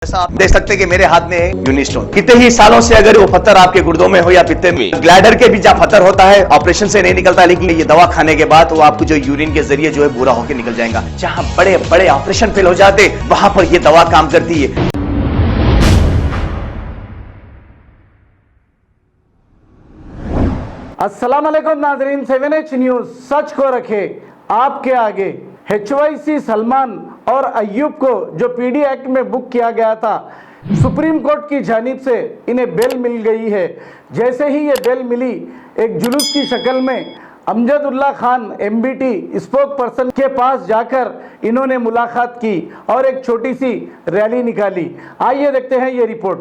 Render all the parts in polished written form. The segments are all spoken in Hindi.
जैसा आप देख सकते हैं कि मेरे हाथ में है यूनिस्टोन। कितने ही सालों से अगर वो पत्थर आपके गुर्दों में हो या पित्ते में, ग्लैडर के भी जहाँ पत्थर होता है ऑपरेशन से नहीं निकलता, लेकिन ये दवा खाने के बाद वो आपको जो यूरिन के जरिए जो है पूरा होकर निकल जाएगा। जहाँ बड़े बड़े ऑपरेशन फेल हो जाते वहां पर ये दवा काम करती है। अस्सलाम वालेकुम नाजरीन, 7H न्यूज सच को रखे आपके आगे। HYC सलमान और अय्यूब को जो PD एक्ट में बुक किया गया था, सुप्रीम कोर्ट की जानिब से इन्हें बेल मिल गई है। जैसे ही ये बेल मिली, एक जुलूस की शक्ल में Amjadullah Khan MBT spoke person के पास जाकर इन्होंने मुलाकात की और एक छोटी सी रैली निकाली। आइए देखते हैं ये रिपोर्ट।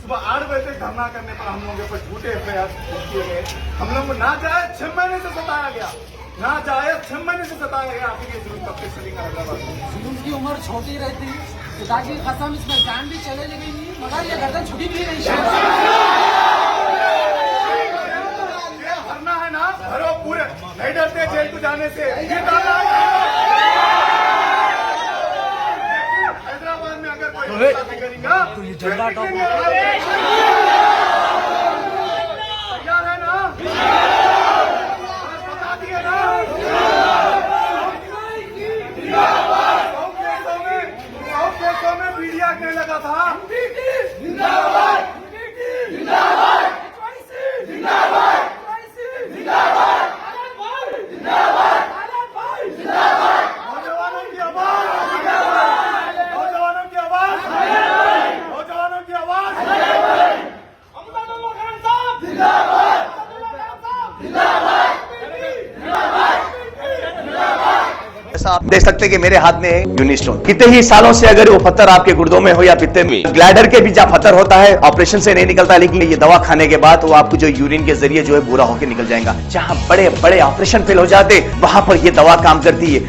सुबह 8 बजे तक धरना करने पर हम लोगों के ऊपर झूठे FIR किए गए। हम लोग को ना जाए 6 महीने से सताया गया, ना जाए 6 महीने से सताया गया। आखिर ये जुल्म कब तक चलेगा हैदराबाद में? जुल्म की उम्र छोटी रहती, खुदा की कसम इसमें जान भी चले लेगी, मगर ये गर्दन छुटी भी नहीं। ये भरना है ना, भरो पूरे, नहीं डरते जेल को जाने से। ये डालना है हैदराबाद में, अगर कोई करेगा तो ये झंडा तैयार है ना, बता दिए ना। 100 केसों में मीडिया कहने लगा था जिंदाबाद, जिंदाबाद, जिंदाबाद, नौजवानों की आवाज, नौजवानों की आवाज, नौजवानों की आवाज। अमजदुल्ला खान साहब जिंदाबाद, जैसा आप देख सकते हैं कि मेरे हाथ में है यूनिस्टोन। कितने ही सालों से अगर वो पत्थर आपके गुर्दों में हो या पित्ते में, ग्लैडर के भी जहाँ पत्थर होता है ऑपरेशन से नहीं निकलता, लेकिन ये दवा खाने के बाद वो आपको जो यूरिन के जरिए जो है पूरा होकर निकल जाएगा। जहाँ बड़े बड़े ऑपरेशन फेल हो जाते वहां पर ये दवा काम करती है।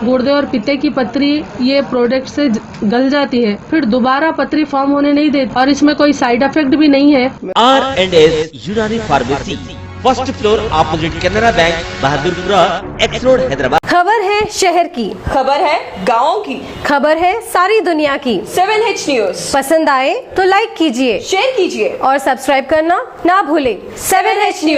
गुर्दे और पित्ते की पथरी ये प्रोडक्ट से गल जाती है, फिर दोबारा पथरी फॉर्म होने नहीं देती और इसमें कोई साइड इफेक्ट भी नहीं है। R&S यूनानी pharmacy, first floor opposite Canara bank, Bahadurpura, X road, Hyderabad. खबर है शहर की, खबर है गाँव की, खबर है सारी दुनिया की। 7H न्यूज पसंद आए तो लाइक कीजिए, शेयर कीजिए और सब्सक्राइब करना ना भूले। 7H news.